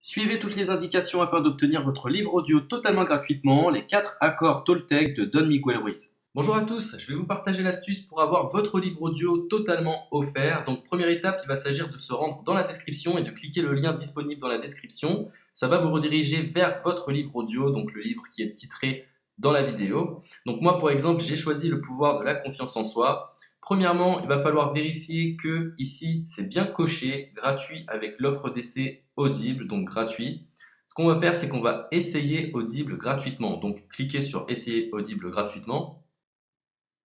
Suivez toutes les indications afin d'obtenir votre livre audio totalement gratuitement, les 4 accords Toltec de Don Miguel Ruiz. Bonjour à tous, je vais vous partager l'astuce pour avoir votre livre audio totalement offert. Donc première étape, il va s'agir de se rendre dans la description et de cliquer le lien disponible dans la description. Ça va vous rediriger vers votre livre audio, donc le livre qui est titré dans la vidéo. Donc moi par exemple, j'ai choisi le pouvoir de la confiance en soi. Premièrement, il va falloir vérifier que ici c'est bien coché, gratuit avec l'offre d'essai Audible, donc gratuit. Ce qu'on va faire, c'est qu'on va essayer Audible gratuitement. Donc cliquez sur essayer Audible gratuitement.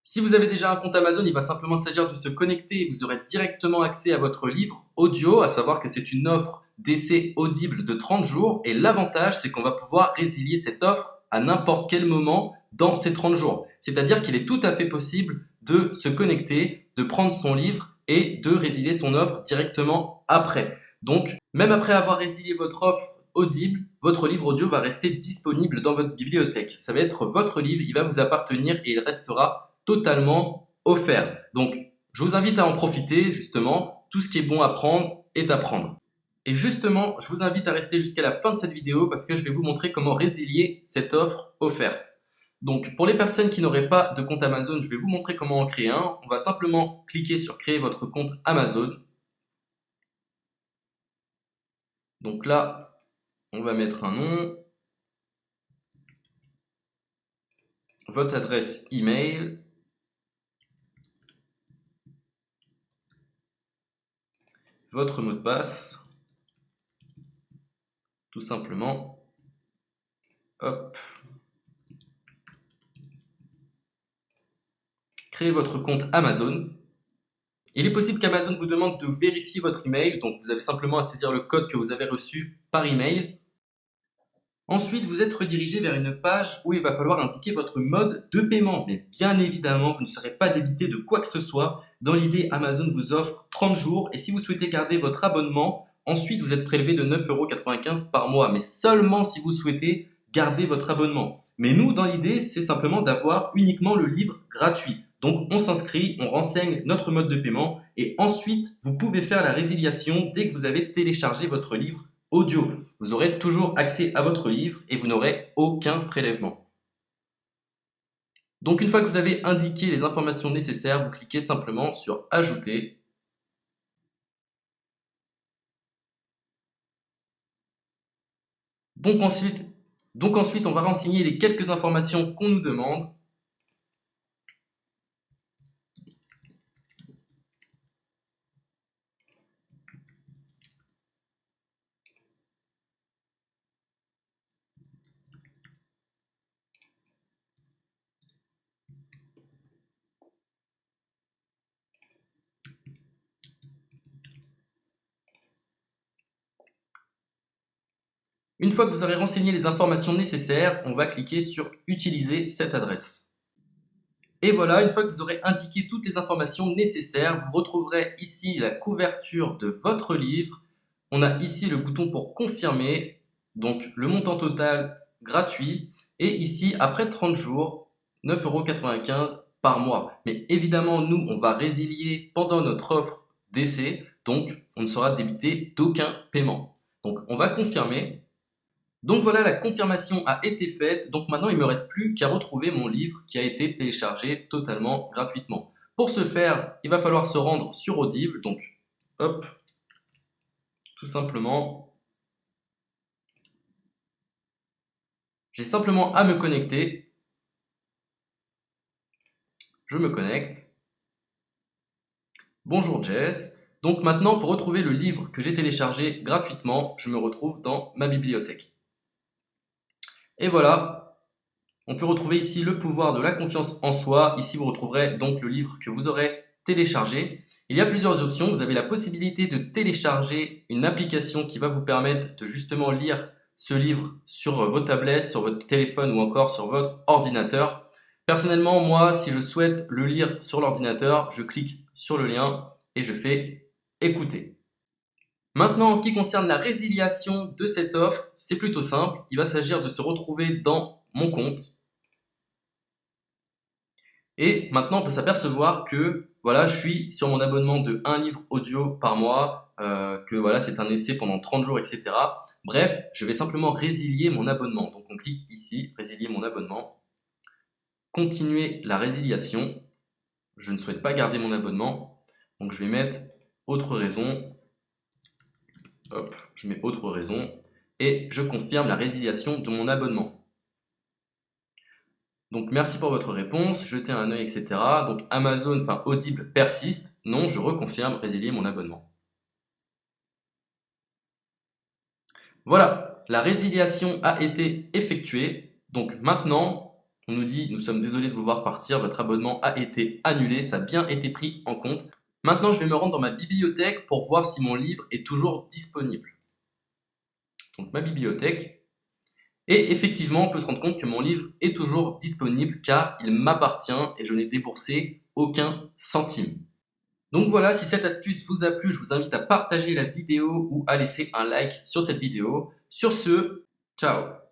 Si vous avez déjà un compte Amazon, il va simplement s'agir de se connecter et vous aurez directement accès à votre livre audio, à savoir que c'est une offre d'essai Audible de 30 jours. Et l'avantage, c'est qu'on va pouvoir résilier cette offre à n'importe quel moment dans ces 30 jours. C'est-à-dire qu'il est tout à fait possible de se connecter, de prendre son livre et de résilier son offre directement après. Donc, même après avoir résilié votre offre Audible, votre livre audio va rester disponible dans votre bibliothèque. Ça va être votre livre, il va vous appartenir et il restera totalement offert. Donc, je vous invite à en profiter, justement. Tout ce qui est bon à prendre est à prendre. Et justement, je vous invite à rester jusqu'à la fin de cette vidéo parce que je vais vous montrer comment résilier cette offre offerte. Donc, pour les personnes qui n'auraient pas de compte Amazon, je vais vous montrer comment en créer un. On va simplement cliquer sur créer votre compte Amazon. Donc là, on va mettre un nom, votre adresse email, votre mot de passe, tout simplement. Hop. Créez votre compte Amazon. Il est possible qu'Amazon vous demande de vérifier votre email, donc vous avez simplement à saisir le code que vous avez reçu par email. Ensuite, vous êtes redirigé vers une page où il va falloir indiquer votre mode de paiement. Mais bien évidemment, vous ne serez pas débité de quoi que ce soit. Dans l'idée, Amazon vous offre 30 jours et si vous souhaitez garder votre abonnement, ensuite vous êtes prélevé de 9,95 € par mois, mais seulement si vous souhaitez garder votre abonnement. Mais nous, dans l'idée, c'est simplement d'avoir uniquement le livre gratuit. Donc on s'inscrit, on renseigne notre mode de paiement et ensuite vous pouvez faire la résiliation dès que vous avez téléchargé votre livre audio. Vous aurez toujours accès à votre livre et vous n'aurez aucun prélèvement. Donc une fois que vous avez indiqué les informations nécessaires, vous cliquez simplement sur Ajouter. Donc ensuite, on va renseigner les quelques informations qu'on nous demande. Une fois que vous aurez renseigné les informations nécessaires, on va cliquer sur Utiliser cette adresse. Et voilà, une fois que vous aurez indiqué toutes les informations nécessaires, vous retrouverez ici la couverture de votre livre. On a ici le bouton pour confirmer, donc le montant total gratuit. Et ici, après 30 jours, 9,95 € par mois. Mais évidemment, nous, on va résilier pendant notre offre d'essai, donc on ne sera débité d'aucun paiement. Donc on va confirmer. Donc voilà, la confirmation a été faite, donc maintenant il ne me reste plus qu'à retrouver mon livre qui a été téléchargé totalement gratuitement. Pour ce faire, il va falloir se rendre sur Audible, donc hop, tout simplement. J'ai simplement à me connecter. Je me connecte. Bonjour Jess. Donc maintenant, pour retrouver le livre que j'ai téléchargé gratuitement, je me retrouve dans ma bibliothèque. Et voilà, on peut retrouver ici le pouvoir de la confiance en soi. Ici, vous retrouverez donc le livre que vous aurez téléchargé. Il y a plusieurs options. Vous avez la possibilité de télécharger une application qui va vous permettre de justement lire ce livre sur vos tablettes, sur votre téléphone ou encore sur votre ordinateur. Personnellement, moi, si je souhaite le lire sur l'ordinateur, je clique sur le lien et je fais écouter. Maintenant, en ce qui concerne la résiliation de cette offre, c'est plutôt simple. Il va s'agir de se retrouver dans mon compte. Et maintenant, on peut s'apercevoir que voilà, je suis sur mon abonnement de 1 livre audio par mois. que voilà, c'est un essai pendant 30 jours, etc. Bref, je vais simplement résilier mon abonnement. Donc on clique ici, résilier mon abonnement, continuer la résiliation. Je ne souhaite pas garder mon abonnement, donc je vais mettre autre raison. Hop, je mets autre raison et je confirme la résiliation de mon abonnement. Donc merci pour votre réponse, jetez un œil, etc. Donc Amazon, enfin Audible persiste. Non, je reconfirme, résilier mon abonnement. Voilà, la résiliation a été effectuée. Donc maintenant, on nous dit, nous sommes désolés de vous voir partir, votre abonnement a été annulé, ça a bien été pris en compte. Maintenant, je vais me rendre dans ma bibliothèque pour voir si mon livre est toujours disponible. Donc ma bibliothèque. Et effectivement, on peut se rendre compte que mon livre est toujours disponible car il m'appartient et je n'ai déboursé aucun centime. Donc voilà, si cette astuce vous a plu, je vous invite à partager la vidéo ou à laisser un like sur cette vidéo. Sur ce, ciao!